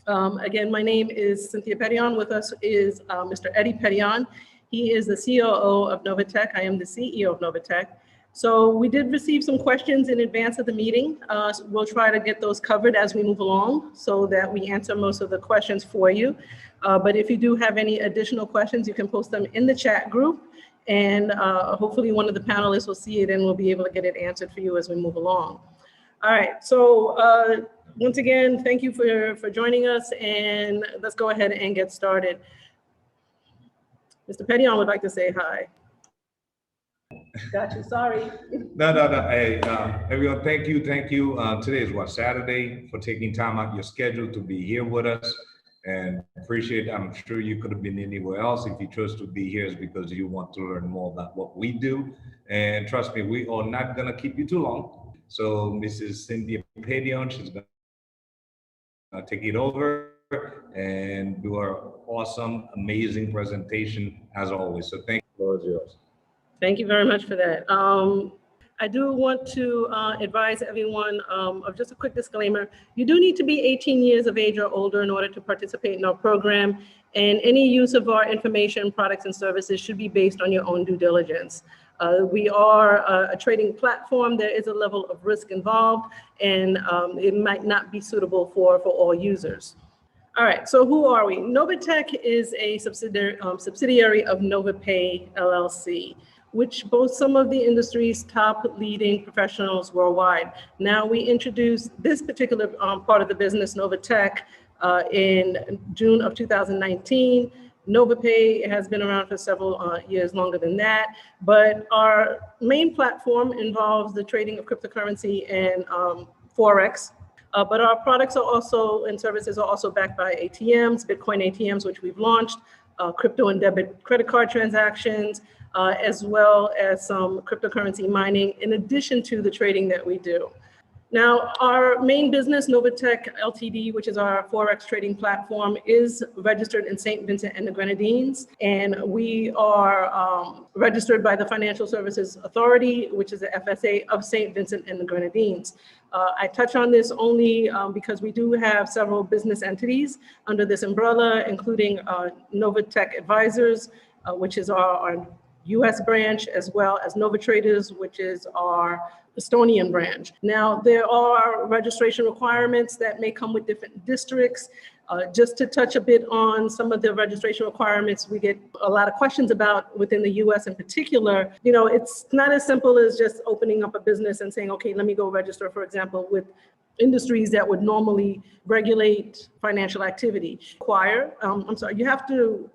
Again, my name is Cynthia Petillon. With us is Mr. Eddie Petillon. He is the COO of NovaTech. I am the CEO of NovaTech. So we did receive some questions in advance of the meeting. So we'll try to get those covered as we move along so that we answer most of the questions for you. But if you do have any additional questions, you can post them in the chat group, and hopefully one of the panelists will see it and we'll be able to get it answered for you as we move along. All right, so once again, thank you for joining us, and let's go ahead and get started. Mr. Petillon would like to say hi. Got you, sorry. No. Hey, everyone, thank you. Today is what, Saturday, for taking time out your schedule to be here with us, and appreciate it. I'm sure you could have been anywhere else. If you chose to be here, it's because you want to learn more about what we do. And trust me, we are not gonna keep you too long. So Mrs. Cynthia Petillon, she's gonna take it over and do our awesome, amazing presentation as always. So thank you, Lord, yours. Thank you very much for that. I do want to advise everyone of just a quick disclaimer. You do need to be 18 years of age or older in order to participate in our program, and any use of our information, products, and services should be based on your own due diligence. We are a trading platform. There is a level of risk involved, and it might not be suitable for all users. All right, so who are we? NovaTech is a subsidiary of NovaPay LLC, which boasts some of the industry's top leading professionals worldwide. Now, we introduced this particular part of the business, NovaTech, in June of 2019. NovaPay has been around for several years longer than that, but our main platform involves the trading of cryptocurrency and Forex. But our products are also, and services are also backed by ATMs, Bitcoin ATMs, which we've launched, crypto and debit credit card transactions, as well as some cryptocurrency mining, in addition to the trading that we do. Now, our main business, NovaTech Ltd., which is our Forex trading platform, is registered in St. Vincent and the Grenadines, and we are registered by the Financial Services Authority, which is the FSA of St. Vincent and the Grenadines. I touch on this only because we do have several business entities under this umbrella, including NovaTech Advisors, which is our US branch, as well as NovaTraders, which is our Estonian branch. Now, there are registration requirements that may come with different districts. Just to touch a bit on some of the registration requirements we get a lot of questions about within the US in particular, you know, it's not as simple as just opening up a business and saying, okay, let me go register, for example, with industries that would normally regulate financial activity. You have to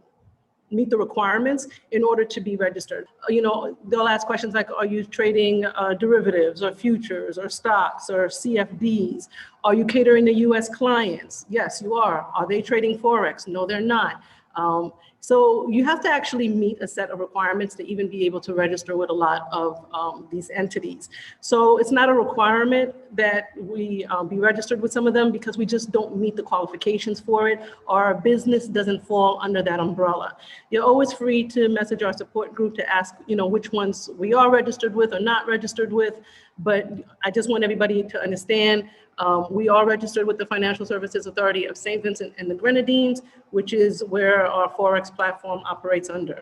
meet the requirements in order to be registered. You know, they'll ask questions like, are you trading derivatives or futures or stocks or CFDs? Are you catering to US clients? Yes, you are. Are they trading Forex? No, they're not. So you have to actually meet a set of requirements to even be able to register with a lot of these entities. So it's not a requirement that we be registered with some of them because we just don't meet the qualifications for it. Our business doesn't fall under that umbrella. You're always free to message our support group to ask, you know, which ones we are registered with or not registered with. But I just want everybody to understand we are registered with the Financial Services Authority of St. Vincent and the Grenadines, which is where our Forex platform operates under.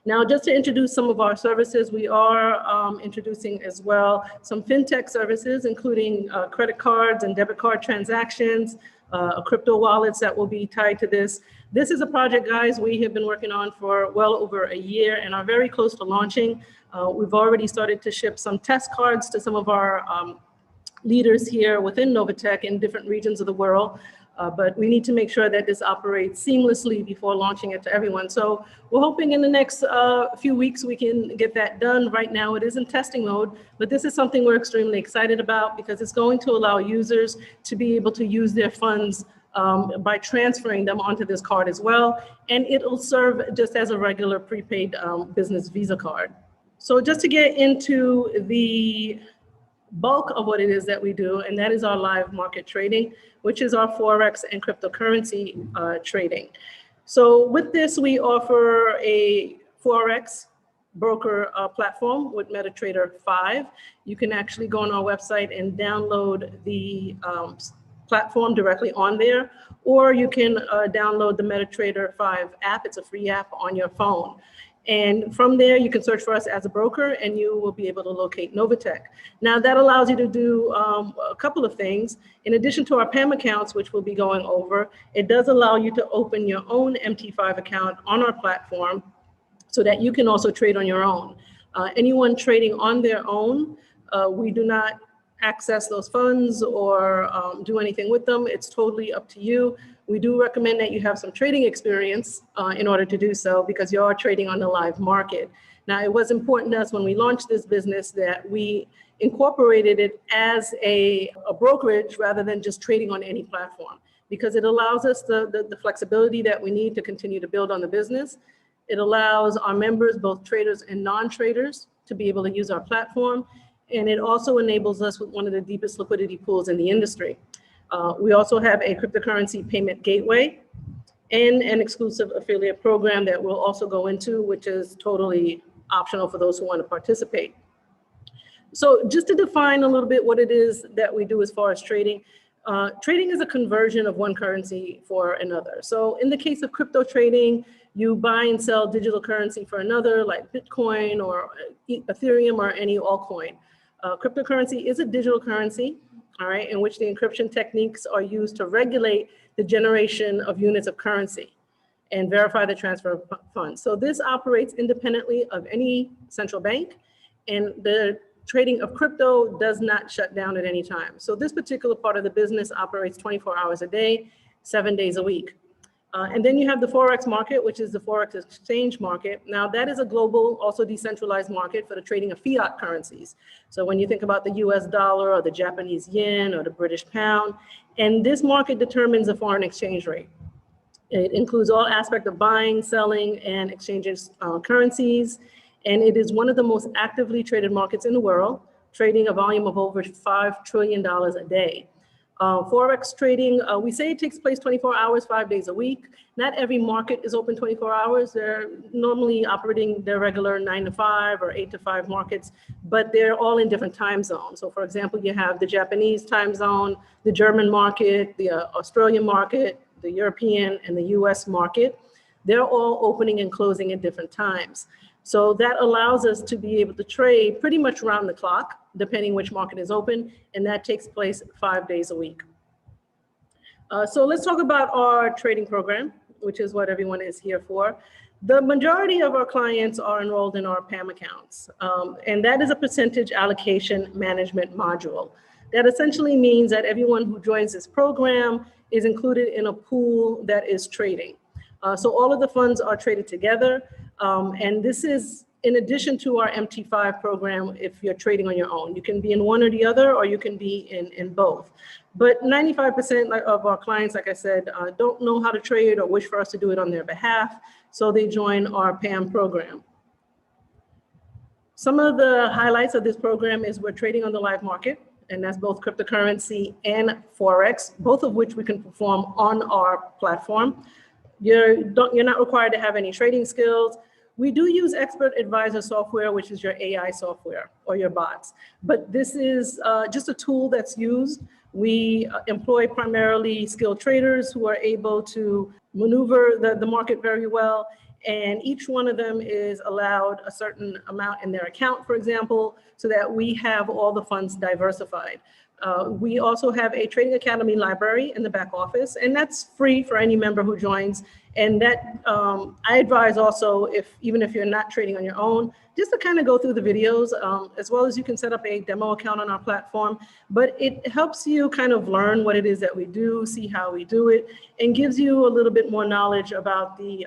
Now, just to introduce some of our services, we are introducing as well some fintech services, including credit cards and debit card transactions, crypto wallets that will be tied to this. This is a project, guys, we have been working on for well over a year and are very close to launching. We've already started to ship some test cards to some of our leaders here within NovaTech in different regions of the world, but we need to make sure that this operates seamlessly before launching it to everyone. So we're hoping in the next few weeks we can get that done. Right now it is in testing mode, but this is something we're extremely excited about because it's going to allow users to be able to use their funds by transferring them onto this card as well, and it'll serve just as a regular prepaid business Visa card. So just to get into the bulk of what it is that we do, and that is our live market trading, which is our Forex and cryptocurrency trading. So with this, we offer a Forex broker platform with MetaTrader 5. You can actually go on our website and download the platform directly on there, or you can download the MetaTrader 5 app. It's a free app on your phone. And from there, you can search for us as a broker, and you will be able to locate NovaTech. Now, that allows you to do a couple of things. In addition to our PAM accounts, which we'll be going over, it does allow you to open your own MT5 account on our platform so that you can also trade on your own. Anyone trading on their own, we do not access those funds or do anything with them. It's totally up to you. We do recommend that you have some trading experience in order to do so, because you are trading on the live market. Now, it was important to us when we launched this business that we incorporated it as a brokerage rather than just trading on any platform, because it allows us the flexibility that we need to continue to build on the business. It allows our members, both traders and non-traders, to be able to use our platform. And it also enables us with one of the deepest liquidity pools in the industry. We also have a cryptocurrency payment gateway and an exclusive affiliate program that we'll also go into, which is totally optional for those who want to participate. So just to define a little bit what it is that we do as far as trading, trading is a conversion of one currency for another. So in the case of crypto trading, you buy and sell digital currency for another, like Bitcoin or Ethereum or any altcoin. Cryptocurrency is a digital currency, all right, in which the encryption techniques are used to regulate the generation of units of currency and verify the transfer of funds. So this operates independently of any central bank, and the trading of crypto does not shut down at any time. So this particular part of the business operates 24 hours a day, 7 days a week. And then you have the Forex market, which is the Forex exchange market. Now that is a global, also decentralized market for the trading of fiat currencies. So when you think about the US dollar or the Japanese yen or the British pound, and this market determines the foreign exchange rate. It includes all aspects of buying, selling, and exchanging currencies. And it is one of the most actively traded markets in the world, trading a volume of over $5 trillion a day. Forex trading, we say it takes place 24 hours, 5 days a week. Not every market is open 24 hours. They're normally operating their regular 9 to 5 or 8 to 5 markets, but they're all in different time zones. So for example, you have the Japanese time zone, the German market, the Australian market, the European and the US market. They're all opening and closing at different times. So that allows us to be able to trade pretty much around the clock, depending which market is open, and that takes place 5 days a week. So let's talk about our trading program, which is what everyone is here for. The majority of our clients are enrolled in our PAM accounts, and that is a percentage allocation management module. That essentially means that everyone who joins this program is included in a pool that is trading. So all of the funds are traded together. And this is in addition to our MT5 program. If you're trading on your own, you can be in one or the other, or you can be in both. But 95% of our clients, like I said, don't know how to trade or wish for us to do it on their behalf. So they join our PAM program. Some of the highlights of this program is we're trading on the live market, and that's both cryptocurrency and Forex, both of which we can perform on our platform. You're not required to have any trading skills. We do use expert advisor software, which is your AI software or your bots. But this is just a tool that's used. We employ primarily skilled traders who are able to maneuver the market very well. And each one of them is allowed a certain amount in their account, for example, so that we have all the funds diversified. We also have a Trading Academy library in the back office, and that's free for any member who joins. And that I advise also, even if you're not trading on your own, just to kind of go through the videos, as well as you can set up a demo account on our platform. But it helps you kind of learn what it is that we do, see how we do it, and gives you a little bit more knowledge about the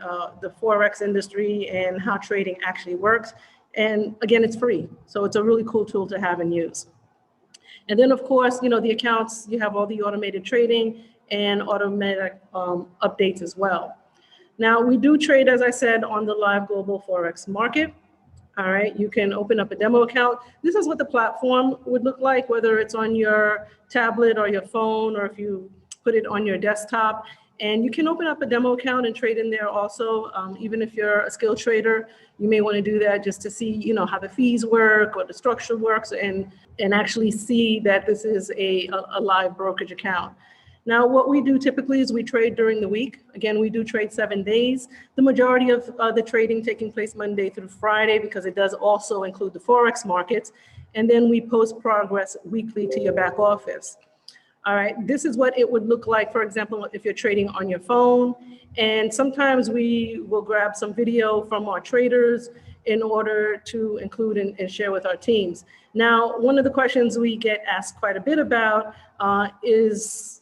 Forex industry and how trading actually works. And again, it's free. So it's a really cool tool to have and use. And then, of course, the accounts, you have all the automated trading and automatic updates as well. Now, we do trade, as I said, on the live global Forex market. All right, you can open up a demo account. This is what the platform would look like, whether it's on your tablet or your phone, or if you put it on your desktop. And you can open up a demo account and trade in there also. Even if you're a skilled trader, you may want to do that just to see, how the fees work or the structure works, and actually see that this is a live brokerage account. Now, what we do typically is we trade during the week. Again, we do trade 7 days. The majority of the trading taking place Monday through Friday, because it does also include the Forex markets. And then we post progress weekly to your back office. All right, this is what it would look like, for example, if you're trading on your phone. And sometimes we will grab some video from our traders in order to include and share with our teams. Now, one of the questions we get asked quite a bit about is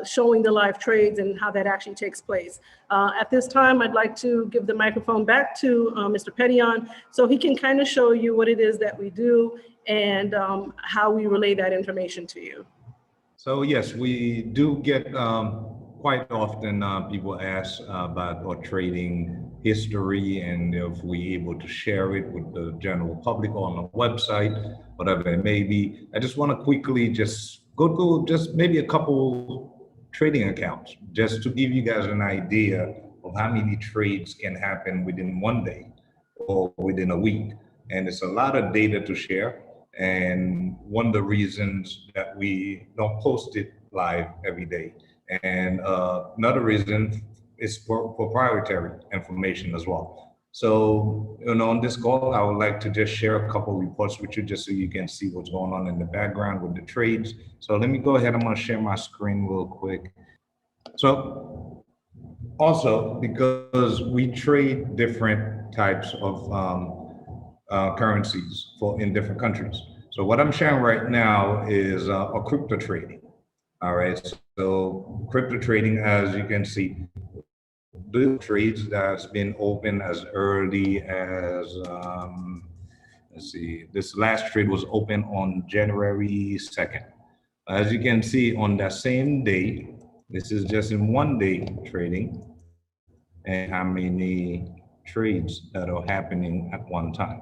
showing the live trades and how that actually takes place. At this time, I'd like to give the microphone back to Mr. Petillon so he can kind of show you what it is that we do and how we relay that information to you. So yes, we do get quite often people ask about our trading history and if we're able to share it with the general public on the website, whatever it may be. I just want to quickly just go through just maybe a couple trading accounts, just to give you guys an idea of how many trades can happen within one day or within a week. And it's a lot of data to share. And one of the reasons that we don't post it live every day. And another reason is proprietary information as well. So, on this call, I would like to just share a couple reports with you just so you can see what's going on in the background with the trades. So let me go ahead. I'm going to share my screen real quick. So also, because we trade different types of currencies in different countries. So what I'm sharing right now is a crypto trading. All right, so crypto trading, as you can see, the trades that's been open as early as, let's see, this last trade was open on January 2nd. As you can see on that same day, this is just in one day trading, and how many trades that are happening at one time.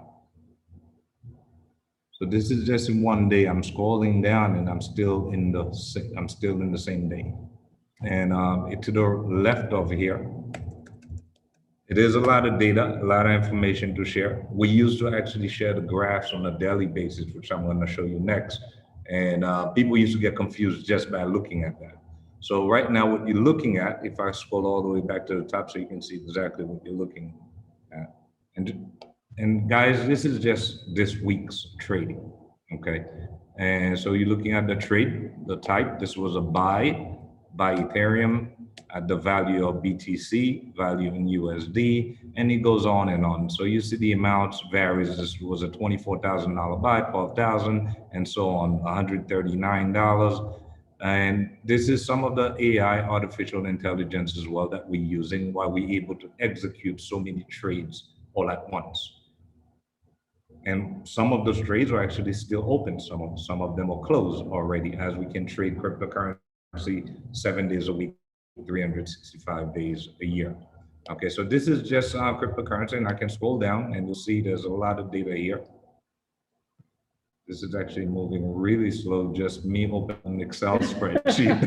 So this is just in one day. I'm scrolling down and I'm still in the same day. And to the left of here, it is a lot of data, a lot of information to share. We used to actually share the graphs on a daily basis, which I'm going to show you next. And people used to get confused just by looking at that. So right now, what you're looking at, if I scroll all the way back to the top so you can see exactly what you're looking at. And guys, this is just this week's trading, okay? And so you're looking at the trade, the type. This was a buy Ethereum at the value of BTC, value in USD, and it goes on and on. So you see the amounts varies. This was a $24,000 buy, 12,000, and so on, $139. And this is some of the AI, artificial intelligence as well, that we're using while we're able to execute so many trades all at once. And some of those trades are actually still open. Some of them are closed already, as we can trade cryptocurrency 7 days a week, 365 days a year. Okay, so this is just cryptocurrency, and I can scroll down and you'll see there's a lot of data here. This is actually moving really slow, just me opening an Excel spreadsheet.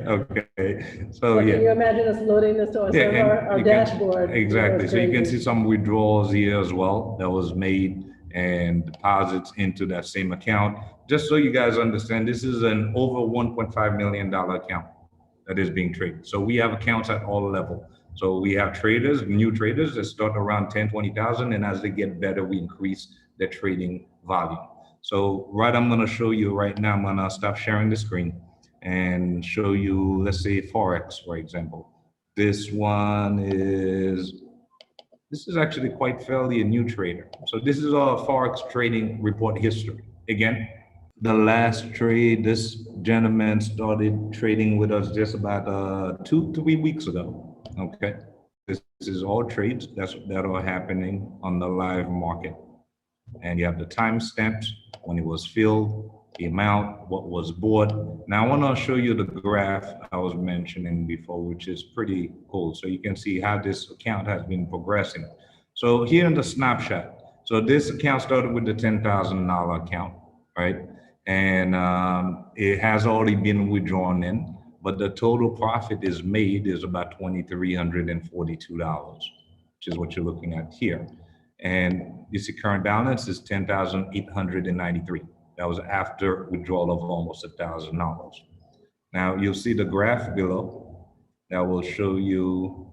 Okay, so yeah. Can you imagine us loading this to our dashboard? Exactly, so you can see some withdrawals here as well that was made and deposits into that same account. Just so you guys understand, this is an over $1.5 million account that is being traded. So we have accounts at all levels. So we have traders, new traders that start around 10, 20,000, and as they get better, we increase their trading volume. So I'm gonna show you right now, I'm gonna stop sharing the screen and show you, let's say Forex, for example. This is actually quite fairly a new trader. So this is our Forex trading report history. Again, the last trade, this gentleman started trading with us just about 2 to 3 weeks ago, okay? This is all trades that are happening on the live market. And you have the timestamps, when it was filled, the amount, what was bought. Now I want to show you the graph I was mentioning before, which is pretty cool. So you can see how this account has been progressing. So here in the snapshot, so this account started with the $10,000 account, right? And it has already been withdrawn in, but the total profit is made is about $2,342, which is what you're looking at here. And you see current balance is $10,893. That was after withdrawal of almost $1,000. Now you'll see the graph below that will show you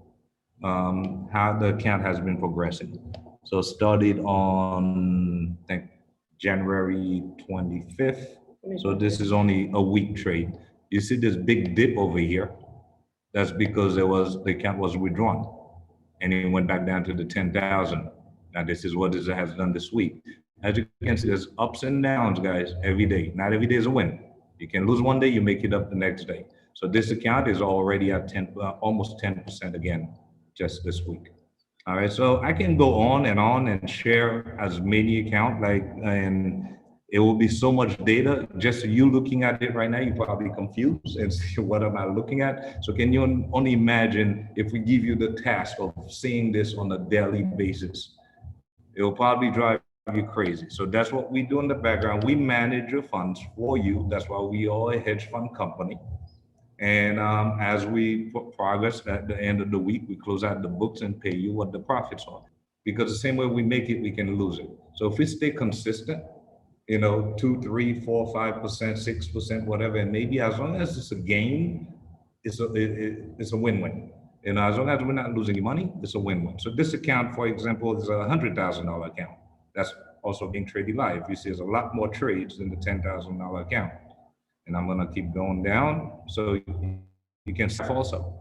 how the account has been progressing. So started on, I think, January 25th. So this is only a week trade. You see this big dip over here. That's because the account was withdrawn and it went back down to the 10,000. Now this is what it has done this week. As you can see, there's ups and downs, guys, every day. Not every day is a win. You can lose one day, you make it up the next day. So this account is already at almost 10% again, just this week. All right, so I can go on and share as many accounts, and it will be so much data. Just you looking at it right now, you're probably confused and see what am I looking at. So can you only imagine if we give you the task of seeing this on a daily basis? It will probably drive you crazy. So that's what we do in the background. We manage your funds for you. That's why we are a hedge fund company. And as we progress at the end of the week, we close out the books and pay you what the profits are. Because the same way we make it, we can lose it. So if we stay consistent, 2, 3, 4, 5%, 6%, whatever, and maybe as long as it's a gain, it's a win-win. As long as we're not losing any money, it's a win-win. So this account, for example, is a $100,000 account. That's also being traded live. You see, there's a lot more trades than the $10,000 account. And I'm gonna keep going down so you can see also.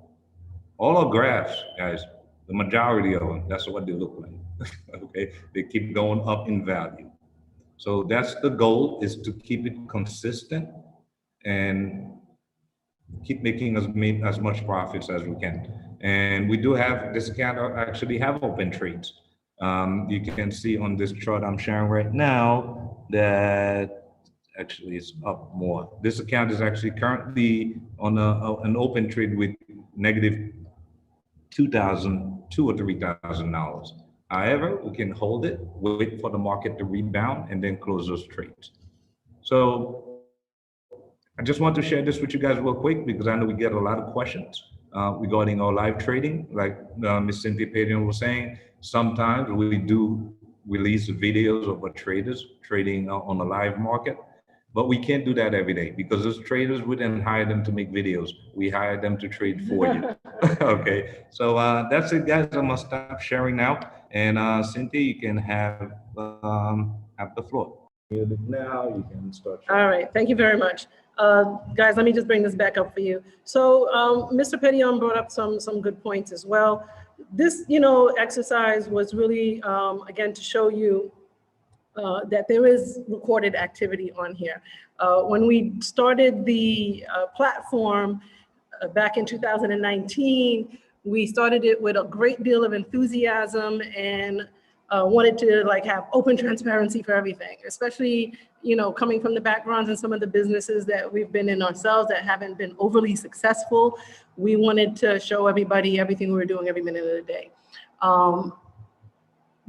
All our graphs, guys, the majority of them, that's what they look like, okay? They keep going up in value. So that's the goal, is to keep it consistent and keep making as much profits as we can. And we do have, this account actually have open trades. You can see on this chart I'm sharing right now that actually it's up more. This account is actually currently on an open trade with negative $2,000 or $3,000. However, we can hold it, wait for the market to rebound, and then close those trades. So I just want to share this with you guys real quick because I know we get a lot of questions regarding our live trading. Like Ms. Cynthia Payton was saying, sometimes we do release videos of our traders trading on a live market, but we can't do that every day because those traders, we didn't hire them to make videos. We hired them to trade for you. Okay, so that's it, guys. I'm gonna stop sharing now. And Cynthia, you can have the floor. Now you can start sharing. All right, thank you very much. Guys, let me just bring this back up for you. So Mr. Petillon brought up some good points as well. This, exercise was really, again, to show you that there is recorded activity on here. When we started the platform back in 2019, we started it with a great deal of enthusiasm and wanted to have open transparency for everything, especially, coming from the backgrounds and some of the businesses that we've been in ourselves that haven't been overly successful. We wanted to show everybody everything we were doing every minute of the day.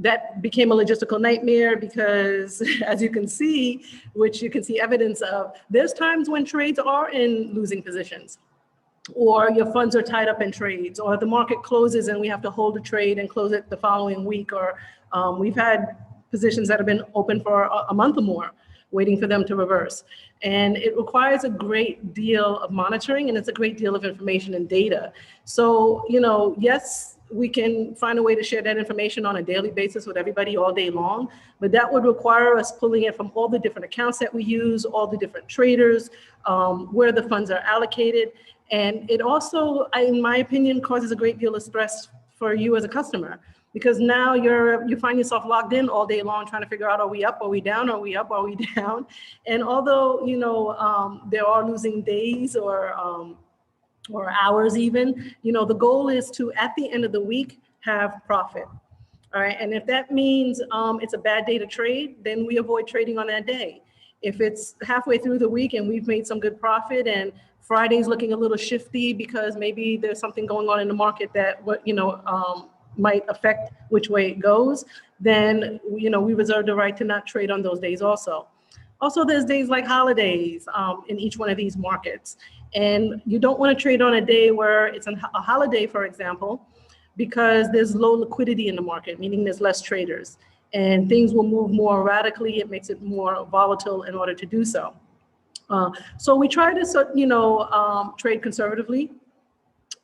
That became a logistical nightmare because, as you can see, which you can see evidence of, there's times when trades are in losing positions, or your funds are tied up in trades, or the market closes and we have to hold a trade and close it the following week, or we've had positions that have been open for a month or more, waiting for them to reverse. And it requires a great deal of monitoring, and it's a great deal of information and data. So, yes, we can find a way to share that information on a daily basis with everybody all day long, but that would require us pulling it from all the different accounts that we use, all the different traders, where the funds are allocated. And it also, in my opinion, causes a great deal of stress for you as a customer, because now you find yourself logged in all day long trying to figure out, are we up, are we down, are we up, are we down? And although, there are losing days or hours even, the goal is to, at the end of the week, have profit. All right, and if that means it's a bad day to trade, then we avoid trading on that day. If it's halfway through the week and we've made some good profit and Friday's looking a little shifty because maybe there's something going on in the market that might affect which way it goes, then we reserve the right to not trade on those days also. Also, there's days like holidays in each one of these markets. And you don't want to trade on a day where it's a holiday, for example, because there's low liquidity in the market, meaning there's less traders. And things will move more radically. It makes it more volatile in order to do so. So we try to, trade conservatively.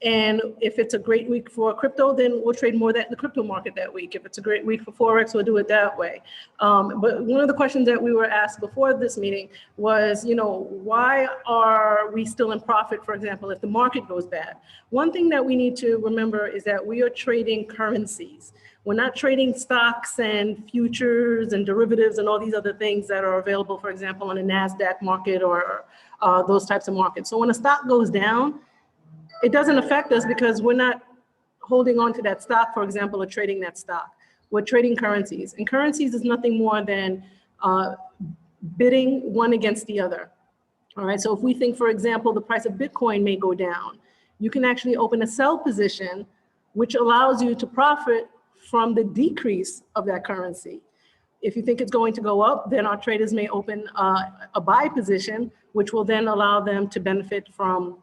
And if it's a great week for crypto, then we'll trade more in the crypto market that week. If it's a great week for Forex, we'll do it that way. But one of the questions that we were asked before this meeting was, why are we still in profit, for example, if the market goes bad? One thing that we need to remember is that we are trading currencies. We're not trading stocks and futures and derivatives and all these other things that are available, for example, on the NASDAQ market or those types of markets. So when a stock goes down, it doesn't affect us because we're not holding on to that stock, for example, or trading that stock. We're trading currencies. And currencies is nothing more than bidding one against the other. All right, so if we think, for example, the price of Bitcoin may go down, you can actually open a sell position, which allows you to profit from the decrease of that currency. If you think it's going to go up, then our traders may open a buy position, which will then allow them to benefit from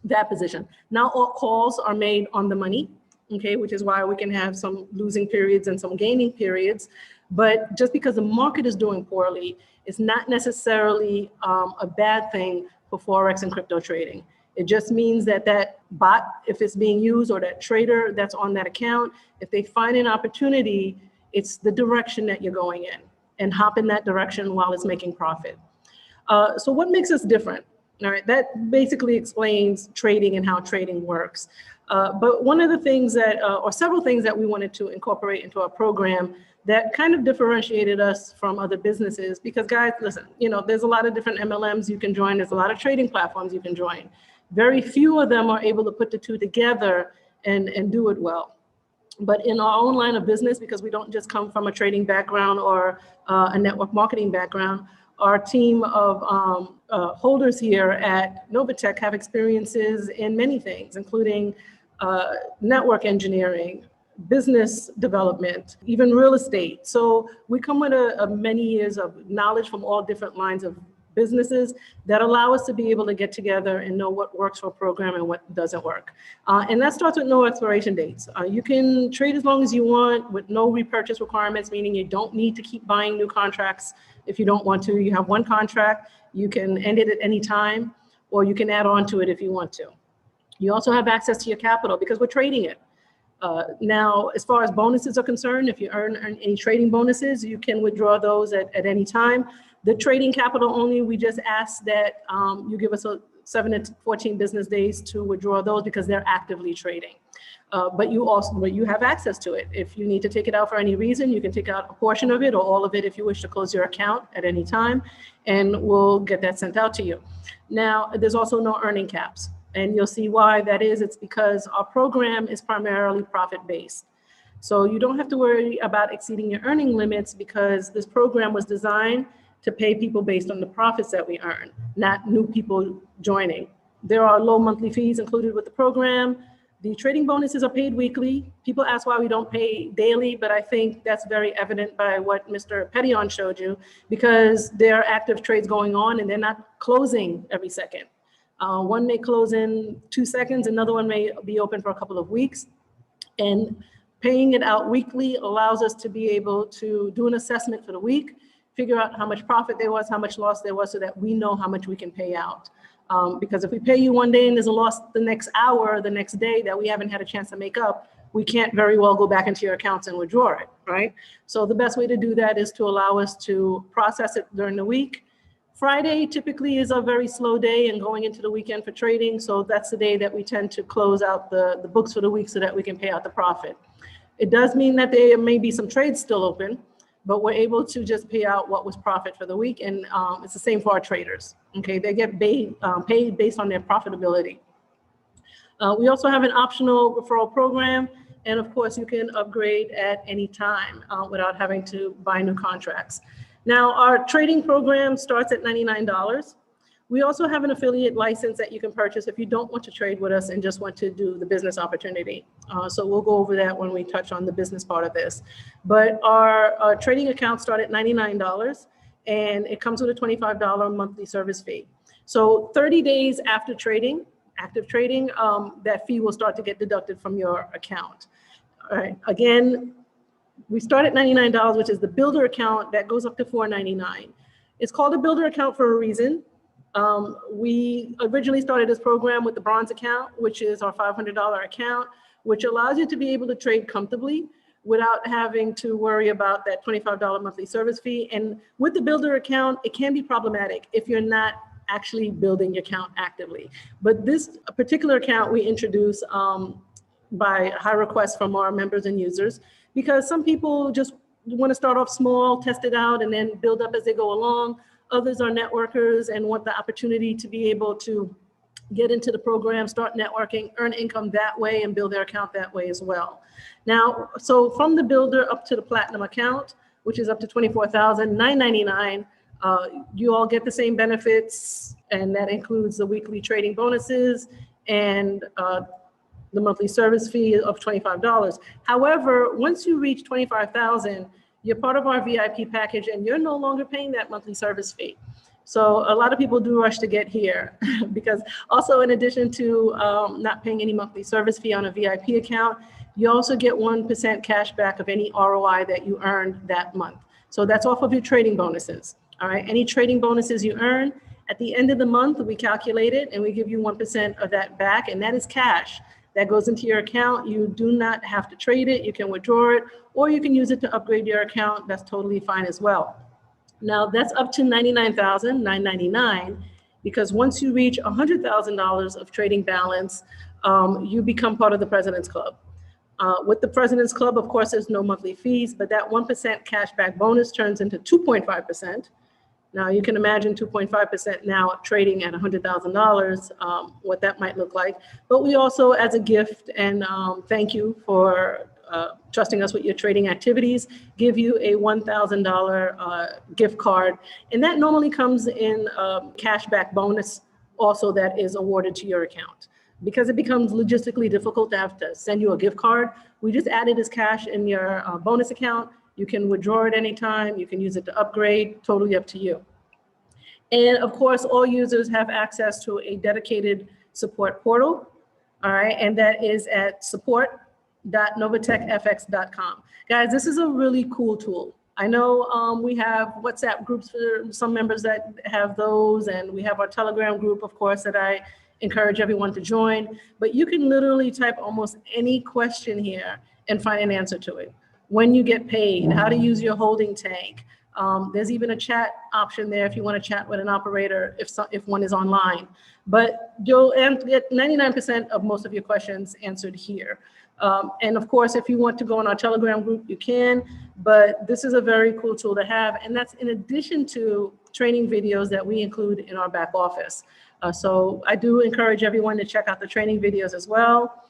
that position. Now all calls are made on the money, okay, which is why we can have some losing periods and some gaining periods. But just because the market is doing poorly, it's not necessarily a bad thing for Forex and crypto trading. It just means that that bot, if it's being used, or that trader that's on that account, if they find an opportunity, it's the direction that you're going in, and hop in that direction while it's making profit. So what makes us different? All right, that basically explains trading and how trading works. But one of the things that, or several things that we wanted to incorporate into our program that kind of differentiated us from other businesses, because guys, listen, there's a lot of different MLMs you can join. There's a lot of trading platforms you can join. Very few of them are able to put the two together and do it well. But in our own line of business, because we don't just come from a trading background or a network marketing background, our team of holders here at NovaTech have experiences in many things, including network engineering, business development, even real estate. So we come with many years of knowledge from all different lines of businesses that allow us to be able to get together and know what works for a program and what doesn't work. And that starts with no expiration dates. You can trade as long as you want with no repurchase requirements, meaning you don't need to keep buying new contracts if you don't want to. You have one contract, you can end it at any time, or you can add on to it if you want to. You also have access to your capital because we're trading it. Now, as far as bonuses are concerned, if you earn any trading bonuses, you can withdraw those at any time. The trading capital only, we just ask that you give us 7 to 14 business days to withdraw those because they're actively trading. But you have access to it. If you need to take it out for any reason, you can take out a portion of it or all of it if you wish to close your account at any time, and we'll get that sent out to you. Now, there's also no earning caps, and you'll see why that is. It's because our program is primarily profit-based. So you don't have to worry about exceeding your earning limits because this program was designed to pay people based on the profits that we earn, not new people joining. There are low monthly fees included with the program. The trading bonuses are paid weekly. People ask why we don't pay daily, but I think that's very evident by what Mr. Petillon showed you, because there are active trades going on and they're not closing every second. One may close in 2 seconds, another one may be open for a couple of weeks. And paying it out weekly allows us to be able to do an assessment for the week, figure out how much profit there was, how much loss there was, so that we know how much we can pay out. Because if we pay you one day and there's a loss the next hour, the next day that we haven't had a chance to make up, we can't very well go back into your accounts and withdraw it, right? So the best way to do that is to allow us to process it during the week. Friday typically is a very slow day and going into the weekend for trading. So that's the day that we tend to close out the books for the week so that we can pay out the profit. It does mean that there may be some trades still open, but we're able to just pay out what was profit for the week. And it's the same for our traders, okay? They get paid based on their profitability. We also have an optional referral program. And of course, you can upgrade at any time without having to buy new contracts. Now, our trading program starts at $99. We also have an affiliate license that you can purchase if you don't want to trade with us and just want to do the business opportunity. So we'll go over that when we touch on the business part of this. But our trading account starts at $99 and it comes with a $25 monthly service fee. So 30 days after trading, active trading, that fee will start to get deducted from your account. All right, again, we start at $99, which is the builder account that goes up to $499. It's called a builder account for a reason. We originally started this program with the bronze account, which is our $500 account, which allows you to be able to trade comfortably without having to worry about that $25 monthly service fee. And with the builder account, it can be problematic if you're not actually building your account actively. But this particular account we introduced by high request from our members and users, because some people just want to start off small, test it out, and then build up as they go along. Others are networkers and want the opportunity to be able to get into the program, start networking, earn income that way, and build their account that way as well. Now, so from the builder up to the platinum account, which is up to $24,999, you all get the same benefits, and that includes the weekly trading bonuses and the monthly service fee of $25. However, once you reach $25,000, you're part of our VIP package, and you're no longer paying that monthly service fee. So a lot of people do rush to get here because also in addition to not paying any monthly service fee on a VIP account, you also get 1% cash back of any ROI that you earned that month. So that's off of your trading bonuses. All right, any trading bonuses you earn, at the end of the month, we calculate it and we give you 1% of that back, and that is cash. That goes into your account. You do not have to trade it. You can withdraw it, or you can use it to upgrade your account. That's totally fine as well. Now that's up to $99,999, because once you reach $100,000 of trading balance, you become part of the President's Club. With the President's Club, of course, there's no monthly fees, but that 1% cashback bonus turns into 2.5%. Now you can imagine 2.5% now trading at $100,000, what that might look like. But we also, as a gift and thank you for trusting us with your trading activities, give you a $1,000 gift card. And that normally comes in a cashback bonus also that is awarded to your account. Because it becomes logistically difficult to have to send you a gift card, we just add it as cash in your bonus account. You can withdraw it anytime. You can use it to upgrade, totally up to you. And of course, all users have access to a dedicated support portal, all right? And that is at support.novatechfx.com. Guys, this is a really cool tool. I know we have WhatsApp groups for some members that have those, and we have our Telegram group, of course, that I encourage everyone to join. But you can literally type almost any question here and find an answer to it. When you get paid, how to use your holding tank. There's even a chat option there if you want to chat with an operator if one is online. But you'll get 99% of most of your questions answered here. And of course, if you want to go on our Telegram group, you can, but this is a very cool tool to have. And that's in addition to training videos that we include in our back office. So I do encourage everyone to check out the training videos as well.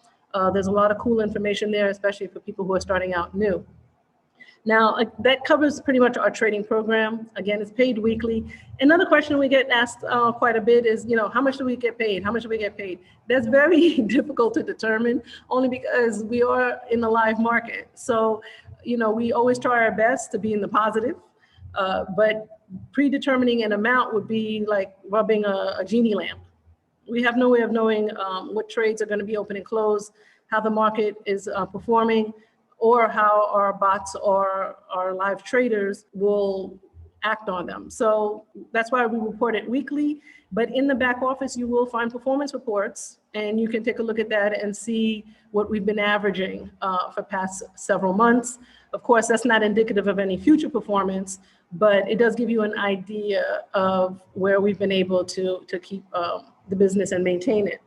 There's a lot of cool information there, especially for people who are starting out new. Now, that covers pretty much our trading program. Again, it's paid weekly. Another question we get asked quite a bit is, how much do we get paid? How much do we get paid? That's very difficult to determine, only because we are in the live market. So, we always try our best to be in the positive, but predetermining an amount would be like rubbing a genie lamp. We have no way of knowing what trades are going to be open and closed, how the market is performing, or how our bots or our live traders will act on them. So that's why we report it weekly. But in the back office, you will find performance reports, and you can take a look at that and see what we've been averaging for past several months. Of course, that's not indicative of any future performance, but it does give you an idea of where we've been able to keep the business and maintain it.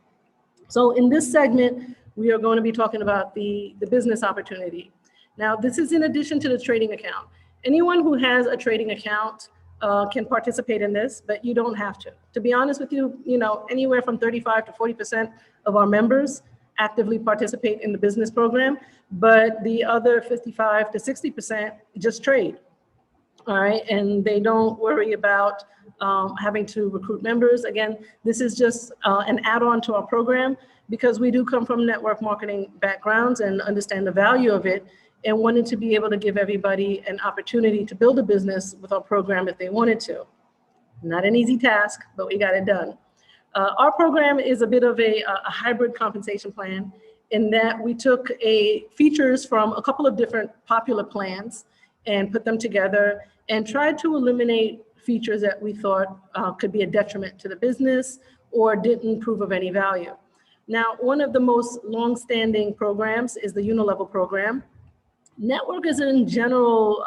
So in this segment, we are going to be talking about the business opportunity. Now, this is in addition to the trading account. Anyone who has a trading account can participate in this, but you don't have to. To be honest with you, anywhere from 35 to 40% of our members actively participate in the business program, but the other 55 to 60% just trade. All right, and they don't worry about having to recruit members. Again, this is just an add-on to our program, because we do come from network marketing backgrounds and understand the value of it, and wanted to be able to give everybody an opportunity to build a business with our program if they wanted to. Not an easy task, but we got it done. Our program is a bit of a hybrid compensation plan, in that we took features from a couple of different popular plans and put them together and tried to eliminate features that we thought could be a detriment to the business or didn't prove of any value. Now, one of the most long-standing programs is the unilevel program. Networkers in general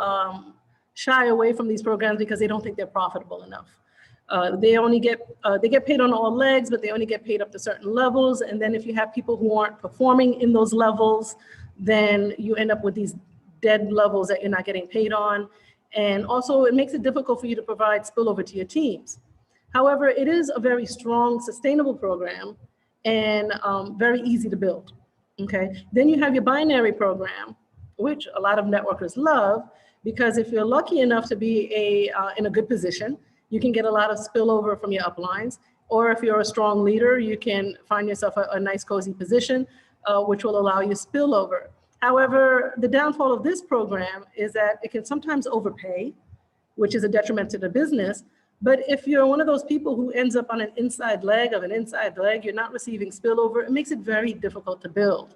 shy away from these programs because they don't think they're profitable enough. They get paid on all legs, but they only get paid up to certain levels. And then if you have people who aren't performing in those levels, then you end up with these dead levels that you're not getting paid on. And also it makes it difficult for you to provide spillover to your teams. However, it is a very strong, sustainable program and very easy to build, okay? Then you have your binary program, which a lot of networkers love, because if you're lucky enough to be in a good position, you can get a lot of spillover from your uplines. Or if you're a strong leader, you can find yourself a nice cozy position, which will allow you spillover. However, the downfall of this program is that it can sometimes overpay, which is a detriment to the business. But if you're one of those people who ends up on an inside leg of an inside leg, you're not receiving spillover, it makes it very difficult to build.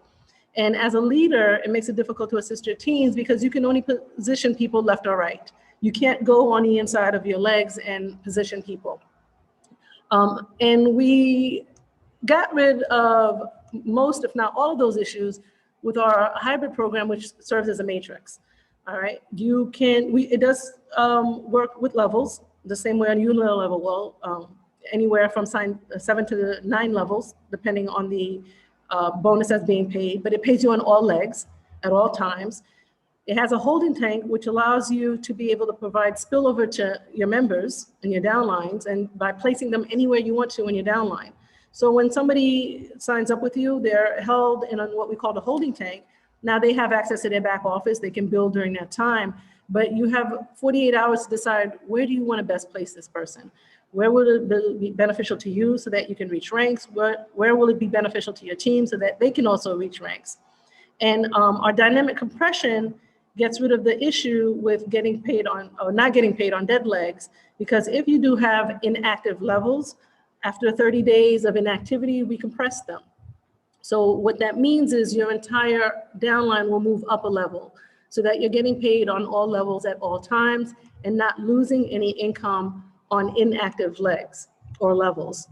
And as a leader, it makes it difficult to assist your teams because you can only position people left or right. You can't go on the inside of your legs and position people. And we got rid of most, if not all of those issues with our hybrid program, which serves as a matrix. All right, it does work with levels the same way on unilevel will, anywhere from 7 to 9 levels, depending on the bonus that's being paid, but it pays you on all legs at all times. It has a holding tank, which allows you to be able to provide spillover to your members and your downlines, and by placing them anywhere you want to in your downline. So when somebody signs up with you, they're held in what we call the holding tank. Now they have access to their back office. They can build during that time, but you have 48 hours to decide, where do you want to best place this person? Where will it be beneficial to you so that you can reach ranks? Where will it be beneficial to your team so that they can also reach ranks? And our dynamic compression gets rid of the issue with getting paid on or not getting paid on dead legs, because if you do have inactive levels, after 30 days of inactivity, we compress them. So what that means is your entire downline will move up a level so that you're getting paid on all levels at all times and not losing any income on inactive legs or levels.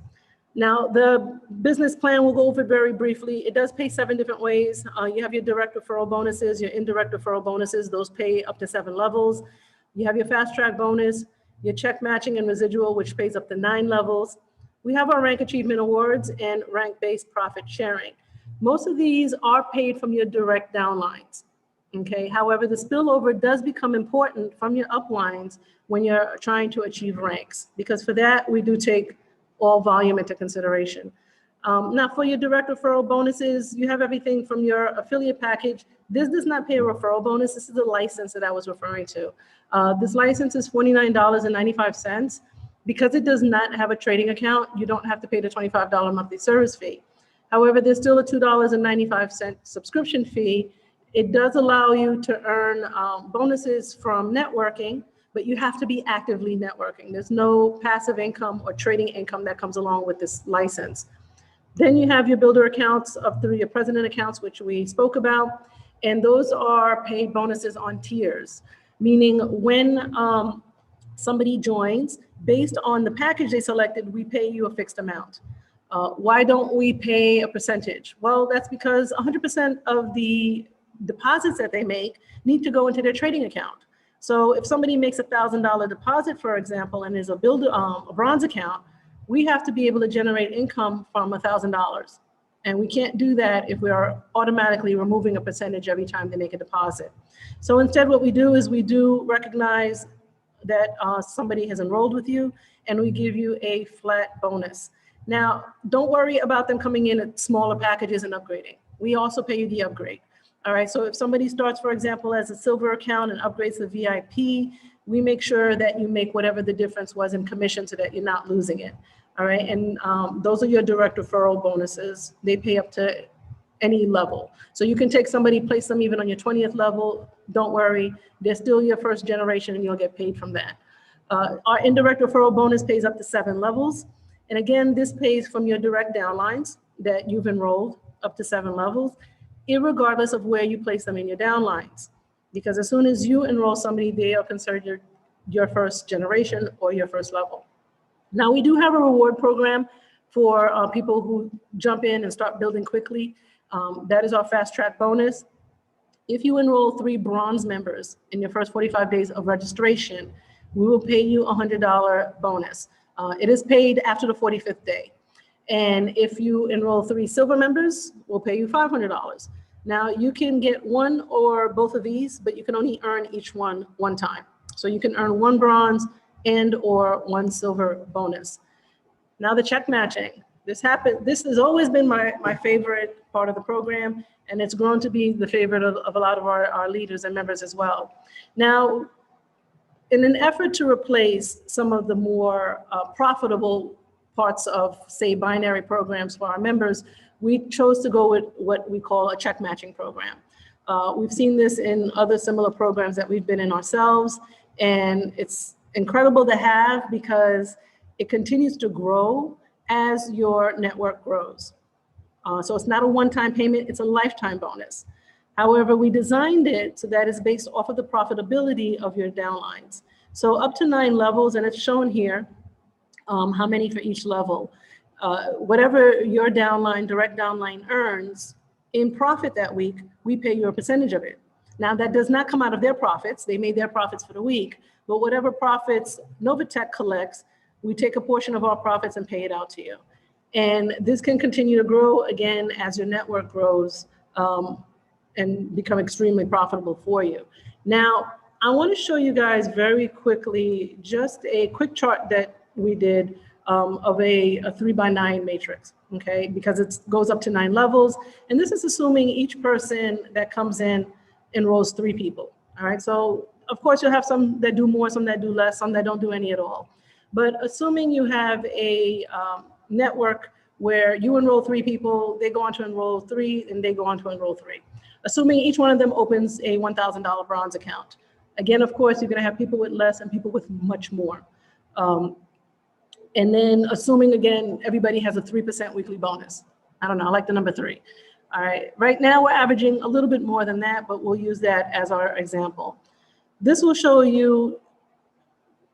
Now, the business plan, we'll go over very briefly. It does pay 7 different ways. You have your direct referral bonuses, your indirect referral bonuses, those pay up to 7 levels. You have your fast track bonus, your check matching and residual, which pays up to 9 levels. We have our rank achievement awards and rank-based profit sharing. Most of these are paid from your direct downlines, okay? However, the spillover does become important from your uplines when you're trying to achieve ranks, because for that, we do take all volume into consideration. Now for your direct referral bonuses, you have everything from your affiliate package. This does not pay a referral bonus. This is the license that I was referring to. This license is $49.95. Because it does not have a trading account, you don't have to pay the $25 monthly service fee. However, there's still a $2.95 subscription fee. It does allow you to earn bonuses from networking, but you have to be actively networking. There's no passive income or trading income that comes along with this license. Then you have your builder accounts up through your president accounts, which we spoke about, and those are paid bonuses on tiers, meaning when somebody joins, based on the package they selected, we pay you a fixed amount. Why don't we pay a percentage? Well, that's because 100% of the deposits that they make need to go into their trading account. So if somebody makes $1,000 deposit, for example, and is a bronze account, we have to be able to generate income from $1,000. And we can't do that if we are automatically removing a percentage every time they make a deposit. So instead, what we do is we do recognize that somebody has enrolled with you, and we give you a flat bonus. Now, don't worry about them coming in at smaller packages and upgrading. We also pay you the upgrade. All right, so if somebody starts, for example, as a silver account and upgrades to VIP, we make sure that you make whatever the difference was in commission so that you're not losing it. All right, and those are your direct referral bonuses. They pay up to any level. So you can take somebody, place them even on your 20th level. Don't worry, they're still your first generation and you'll get paid from that. Our indirect referral bonus pays up to 7 levels. And again, this pays from your direct downlines that you've enrolled up to 7 levels, irregardless of where you place them in your downlines. Because as soon as you enroll somebody, they are considered your first generation or your first level. Now, we do have a reward program for people who jump in and start building quickly. That is our fast track bonus. If you enroll 3 bronze members in your first 45 days of registration, we will pay you a $100 bonus. It is paid after the 45th day. And if you enroll 3 silver members, we'll pay you $500. Now, you can get one or both of these, but you can only earn each one time. So you can earn 1 bronze and or 1 silver bonus. Now, the check matching. This has always been my favorite part of the program, and it's grown to be the favorite of a lot of our leaders and members as well. Now, in an effort to replace some of the more profitable parts of, say, binary programs for our members, we chose to go with what we call a check matching program. We've seen this in other similar programs that we've been in ourselves, and it's incredible to have because it continues to grow as your network grows. So it's not a one-time payment, it's a lifetime bonus. However, we designed it so that it's based off of the profitability of your downlines. So up to 9 levels, and it's shown here, how many for each level. Whatever your downline, direct downline earns in profit that week, we pay you a percentage of it. Now, that does not come out of their profits. They made their profits for the week, but whatever profits NovaTech collects, we take a portion of our profits and pay it out to you. And this can continue to grow again as your network grows and become extremely profitable for you. Now, I want to show you guys very quickly just a quick chart that we did of a 3x9 matrix, okay? Because it goes up to 9 levels. And this is assuming each person that comes in enrolls 3 people, all right? So of course you'll have some that do more, some that do less, some that don't do any at all. But assuming you have a network where you enroll 3 people, they go on to enroll 3, and they go on to enroll 3. Assuming each one of them opens a $1,000 bronze account. Again, of course, you're gonna have people with less and people with much more. And then assuming, again, everybody has a 3% weekly bonus. I don't know, I like the number 3. All right, right now we're averaging a little bit more than that, but we'll use that as our example. This will show you,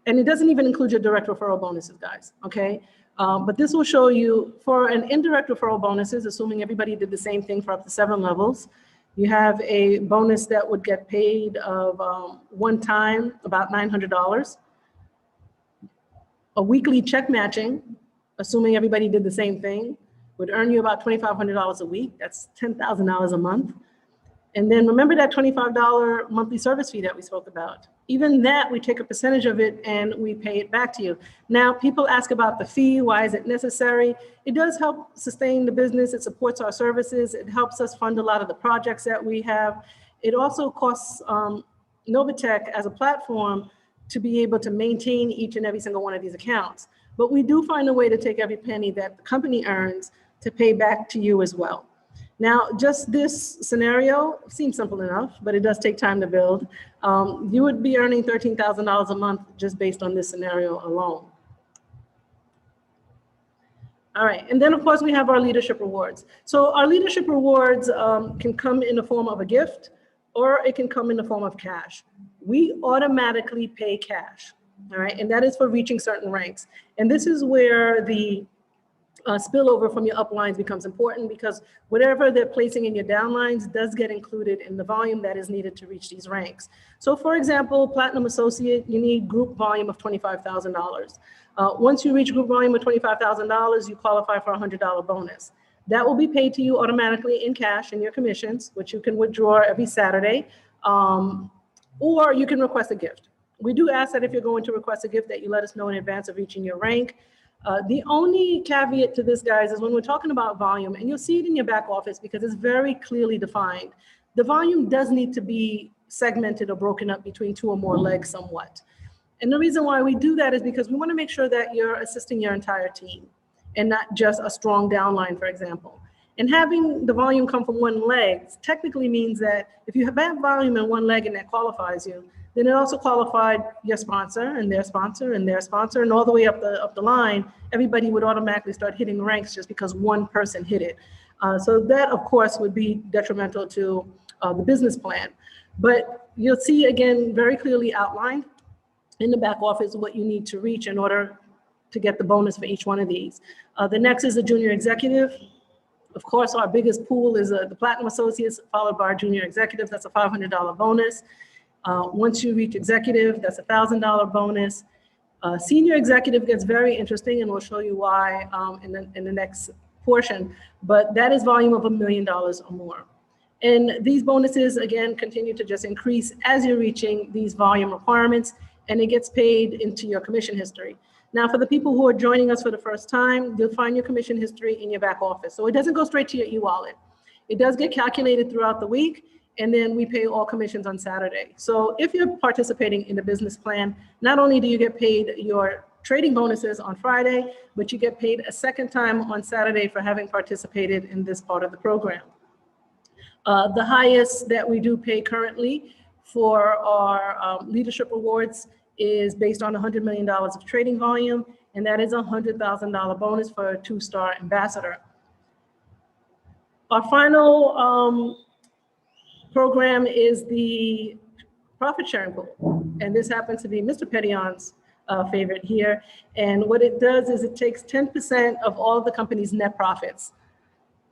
and it doesn't even include your direct referral bonuses, guys, okay? But this will show you for an indirect referral bonuses, assuming everybody did the same thing for up to 7 levels, you have a bonus that would get paid of one time, about $900. A weekly check matching, assuming everybody did the same thing, would earn you about $2,500 a week. That's $10,000 a month. And then remember that $25 monthly service fee that we spoke about. Even that, we take a percentage of it and we pay it back to you. Now, people ask about the fee. Why is it necessary? It does help sustain the business. It supports our services. It helps us fund a lot of the projects that we have. It also costs NovaTech as a platform to be able to maintain each and every single one of these accounts. But we do find a way to take every penny that the company earns to pay back to you as well. Now, just this scenario seems simple enough, but it does take time to build. You would be earning $13,000 a month just based on this scenario alone. All right, and then of course we have our leadership rewards. So our leadership rewards can come in the form of a gift, or it can come in the form of cash. We automatically pay cash, all right? And that is for reaching certain ranks. And this is where the spillover from your uplines becomes important, because whatever they're placing in your downlines does get included in the volume that is needed to reach these ranks. So for example, Platinum Associate, you need group volume of $25,000. Once you reach group volume of $25,000, you qualify for a $100 bonus. That will be paid to you automatically in cash in your commissions, which you can withdraw every Saturday, or you can request a gift. We do ask that if you're going to request a gift that you let us know in advance of reaching your rank. The only caveat to this, guys, is when we're talking about volume, and you'll see it in your back office because it's very clearly defined, the volume does need to be segmented or broken up between 2 or more legs somewhat. And the reason why we do that is because we want to make sure that you're assisting your entire team and not just a strong downline, for example. And having the volume come from one leg technically means that if you have bad volume in one leg and that qualifies you, then it also qualified your sponsor and their sponsor and their sponsor, and all the way up the line, everybody would automatically start hitting ranks just because one person hit it. So that, of course, would be detrimental to the business plan. But you'll see, again, very clearly outlined in the back office what you need to reach in order to get the bonus for each one of these. The next is the junior executive. Of course, our biggest pool is the Platinum Associates, followed by our junior executives. That's a $500 bonus. Once you reach executive, that's a $1,000 bonus. Senior executive gets very interesting, and we'll show you why in the next portion, but that is volume of $1 million or more. And these bonuses, again, continue to just increase as you're reaching these volume requirements, and it gets paid into your commission history. Now, for the people who are joining us for the first time, you'll find your commission history in your back office. So it doesn't go straight to your e-wallet. It does get calculated throughout the week, and then we pay all commissions on Saturday. So if you're participating in the business plan, not only do you get paid your trading bonuses on Friday, but you get paid a second time on Saturday for having participated in this part of the program. The highest that we do pay currently for our leadership awards is based on $100 million of trading volume, and that is a $100,000 bonus for a 2-star ambassador. Our final program is the profit sharing pool, and this happens to be Mr. Petion's favorite here. And what it does is it takes 10% of all the company's net profits.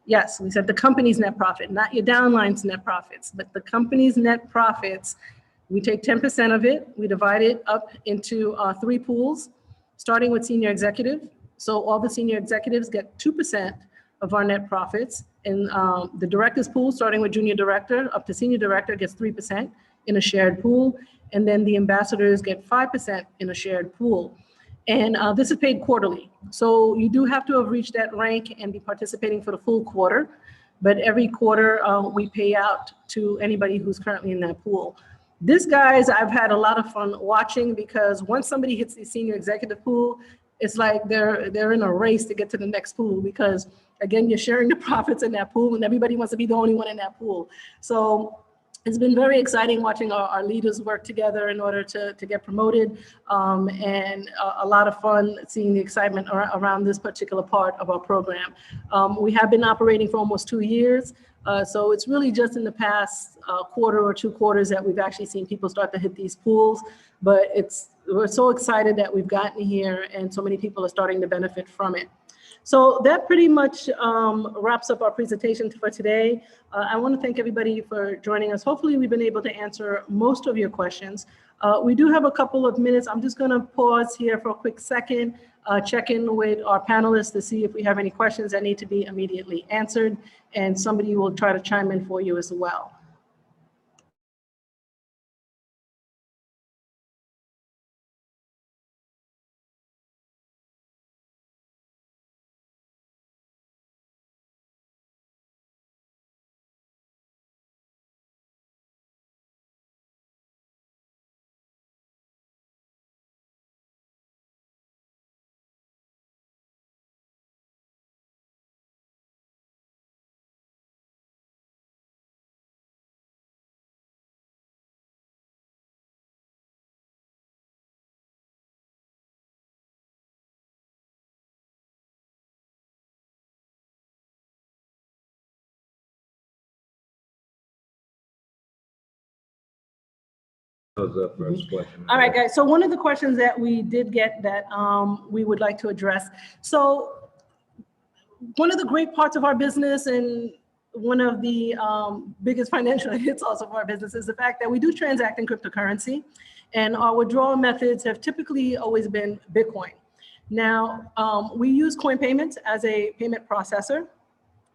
Yes, we said the company's net profit, not your downline's net profits, but the company's net profits. We take 10% of it, we divide it up into 3 pools, starting with senior executive. So all the senior executives get 2% of our net profits. And the director's pool, starting with junior director up to senior director, gets 3% in a shared pool. And then the ambassadors get 5% in a shared pool. And this is paid quarterly. So you do have to have reached that rank and be participating for the full quarter. But every quarter we pay out to anybody who's currently in that pool. This, guys, I've had a lot of fun watching, because once somebody hits the senior executive pool, it's like they're in a race to get to the next pool, because again, you're sharing the profits in that pool and everybody wants to be the only one in that pool. So it's been very exciting watching our leaders work together in order to get promoted, and a lot of fun seeing the excitement around this particular part of our program. We have been operating for almost 2 years, so it's really just in the past quarter or 2 quarters that we've actually seen people start to hit these pools, but we're so excited that we've gotten here and so many people are starting to benefit from it. So that pretty much wraps up our presentation for today. I want to thank everybody for joining us. Hopefully we've been able to answer most of your questions. We do have a couple of minutes. I'm just going to pause here for a quick second, check in with our panelists to see if we have any questions that need to be immediately answered, and somebody will try to chime in for you as well. That was the first question. All right, guys. So one of the questions that we did get that we would like to address. So one of the great parts of our business, and one of the biggest financial hits also of our business, is the fact that we do transact in cryptocurrency, and our withdrawal methods have typically always been Bitcoin. Now, we use coin payments as a payment processor.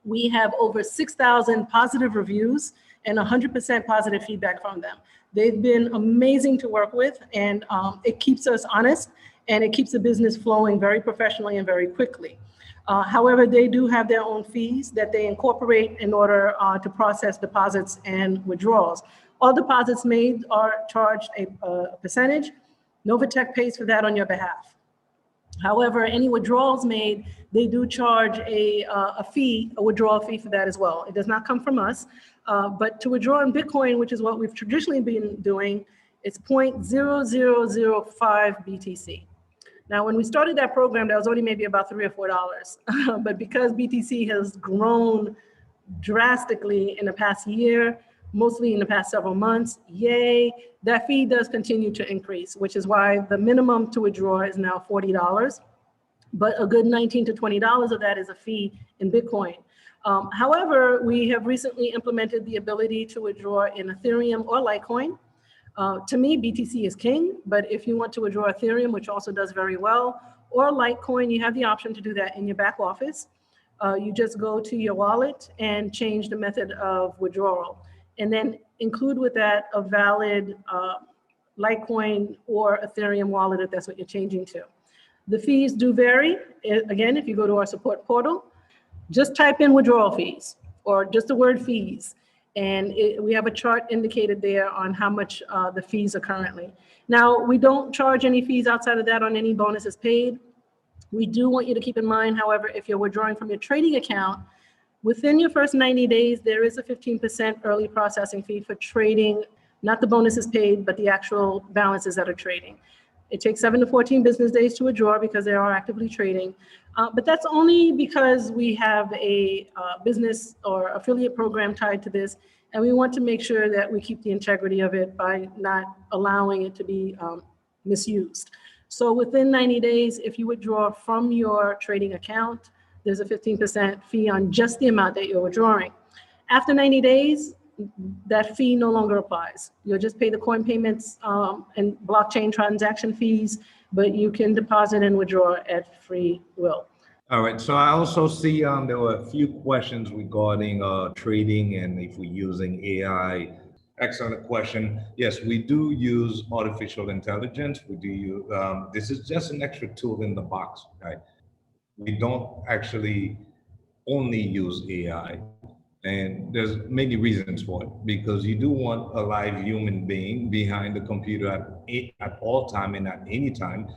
We have over 6,000 positive reviews and 100% positive feedback from them. They've been amazing to work with, and it keeps us honest, and it keeps the business flowing very professionally and very quickly. However, they do have their own fees that they incorporate in order to process deposits and withdrawals. All deposits made are charged a percentage. NovaTech pays for that on your behalf. However, any withdrawals made, they do charge a fee, a withdrawal fee for that as well. It does not come from us, but to withdraw in Bitcoin, which is what we've traditionally been doing, it's 0.0005 BTC. Now, when we started that program, that was only maybe about $3 or $4. But because BTC has grown drastically in the past year, mostly in the past several months. Yay, that fee does continue to increase, which is why the minimum to withdraw is now $40, but a good $19 to $20 of that is a fee in Bitcoin. However, we have recently implemented the ability to withdraw in Ethereum or Litecoin. To me, BTC is king, but if you want to withdraw Ethereum, which also does very well, or Litecoin, you have the option to do that in your back office. You just go to your wallet and change the method of withdrawal, and then include with that a valid Litecoin or Ethereum wallet if that's what you're changing to. The fees do vary. Again, if you go to our support portal, just type in withdrawal fees or just the word fees. And we have a chart indicated there on how much the fees are currently. Now, we don't charge any fees outside of that on any bonuses paid. We do want you to keep in mind, however, if you're withdrawing from your trading account, within your first 90 days, there is a 15% early processing fee for trading, not the bonuses paid, but the actual balances that are trading. It takes 7 to 14 business days to withdraw because they are actively trading. But that's only because we have a business or affiliate program tied to this. And we want to make sure that we keep the integrity of it by not allowing it to be misused. So within 90 days, if you withdraw from your trading account, there's a 15% fee on just the amount that you're withdrawing. After 90 days, that fee no longer applies. You'll just pay the coin payments and blockchain transaction fees, but you can deposit and withdraw at free will. All right, so I also see there were a few questions regarding trading and if we're using AI. Excellent question. Yes, we do use artificial intelligence. We do use, this is just an extra tool in the box, right? We don't actually only use AI. And there's many reasons for it, because you do want a live human being behind the computer at all time and at any time.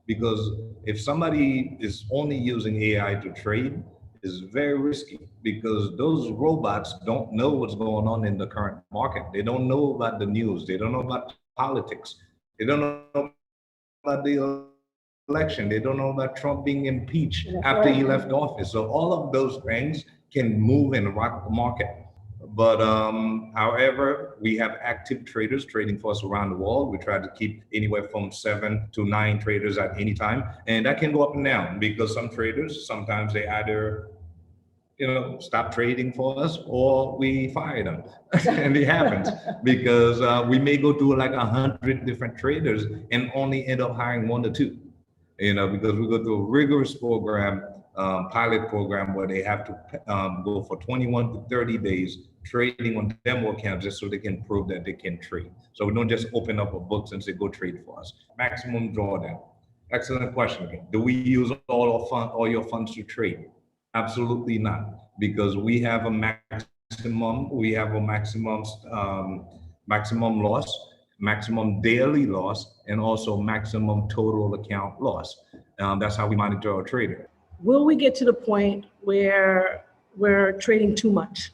Because if somebody is only using AI to trade, it's very risky, because those robots don't know what's going on in the current market. They don't know about the news. They don't know about politics. They don't know about the election. They don't know about Trump being impeached after he left office. So all of those things can move and rock the market. But however, we have active traders trading for us around the world. We try to keep anywhere from 7 to 9 traders at any time. And that can go up and down, because some traders, sometimes they either, stop trading for us or we fire them. And it happens because we may go through like 100 different traders and only end up hiring 1 or 2, because we go through a rigorous program, pilot program, where they have to go for 21 to 30 days trading on demo accounts just so they can prove that they can trade. So we don't just open up a book and say, go trade for us. Maximum drawdown. Excellent question again. Do we use all your funds to trade? Absolutely not, because we have a maximum loss, maximum daily loss, and also maximum total account loss. That's how we monitor our trader. Will we get to the point where we're trading too much?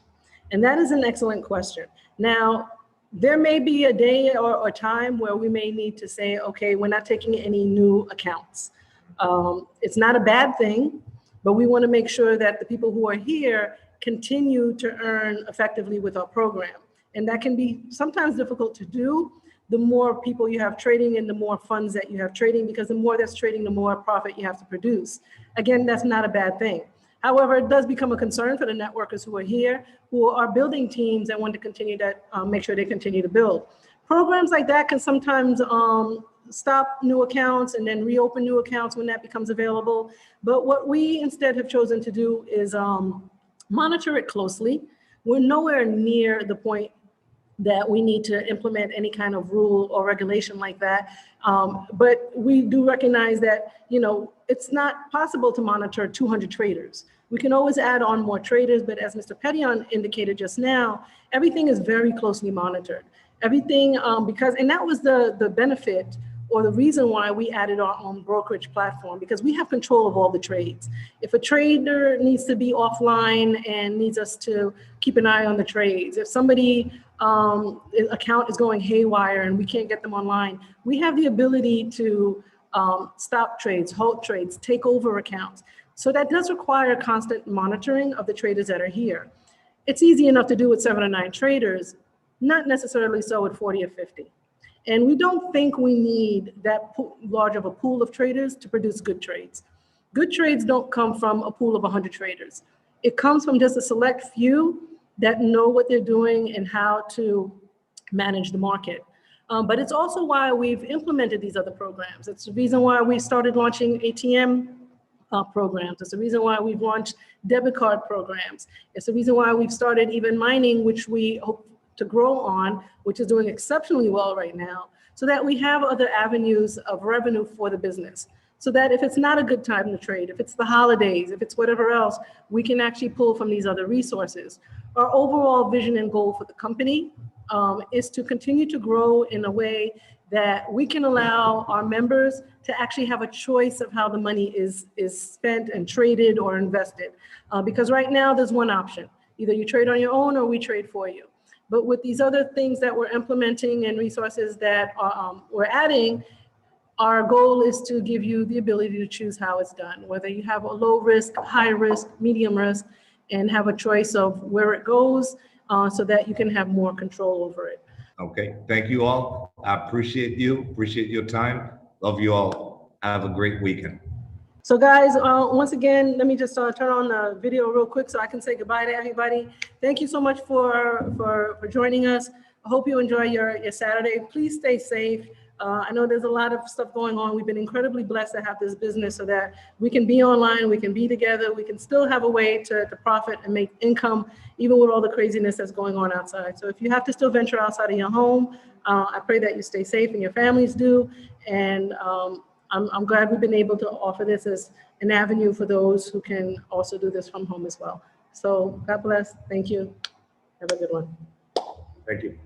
And that is an excellent question. Now, there may be a day or time where we may need to say, okay, we're not taking any new accounts. It's not a bad thing, but we want to make sure that the people who are here continue to earn effectively with our program. And that can be sometimes difficult to do. The more people you have trading and the more funds that you have trading, because the more that's trading, the more profit you have to produce. Again, that's not a bad thing. However, it does become a concern for the networkers who are here, who are building teams and want to continue to make sure they continue to build. Programs like that can sometimes stop new accounts and then reopen new accounts when that becomes available. But what we instead have chosen to do is monitor it closely. We're nowhere near the point that we need to implement any kind of rule or regulation like that. But we do recognize that, it's not possible to monitor 200 traders. We can always add on more traders, but as Mr. Petian indicated just now, everything is very closely monitored. Everything, and that was the benefit or the reason why we added our own brokerage platform, because we have control of all the trades. If a trader needs to be offline and needs us to keep an eye on the trades, if somebody account is going haywire and we can't get them online, we have the ability to stop trades, halt trades, take over accounts. So that does require constant monitoring of the traders that are here. It's easy enough to do with 7 or 9 traders. Not necessarily so at 40 or 50. And we don't think we need that large of a pool of traders to produce good trades. Good trades don't come from a pool of 100 traders. It comes from just a select few that know what they're doing and how to manage the market. But it's also why we've implemented these other programs. It's the reason why we started launching ATM programs. It's the reason why we've launched debit card programs. It's the reason why we've started even mining, which we hope to grow on, which is doing exceptionally well right now, so that we have other avenues of revenue for the business. So that if it's not a good time to trade, if it's the holidays, if it's whatever else, we can actually pull from these other resources. Our overall vision and goal for the company is to continue to grow in a way that we can allow our members to actually have a choice of how the money is spent and traded or invested. Because right now there's one option. Either you trade on your own or we trade for you. But with these other things that we're implementing and resources that we're adding, our goal is to give you the ability to choose how it's done, whether you have a low risk, high risk, medium risk, and have a choice of where it goes so that you can have more control over it. Okay, thank you all. I appreciate you, appreciate your time. Love you all. Have a great weekend. So guys, once again, let me just turn on the video real quick so I can say goodbye to everybody. Thank you so much for joining us. I hope you enjoy your Saturday. Please stay safe. I know there's a lot of stuff going on. We've been incredibly blessed to have this business so that we can be online, we can be together, we can still have a way to profit and make income, even with all the craziness that's going on outside. So if you have to still venture outside of your home, I pray that you stay safe and your families do. And I'm glad we've been able to offer this as an avenue for those who can also do this from home as well. So God bless. Thank you. Have a good one. Thank you.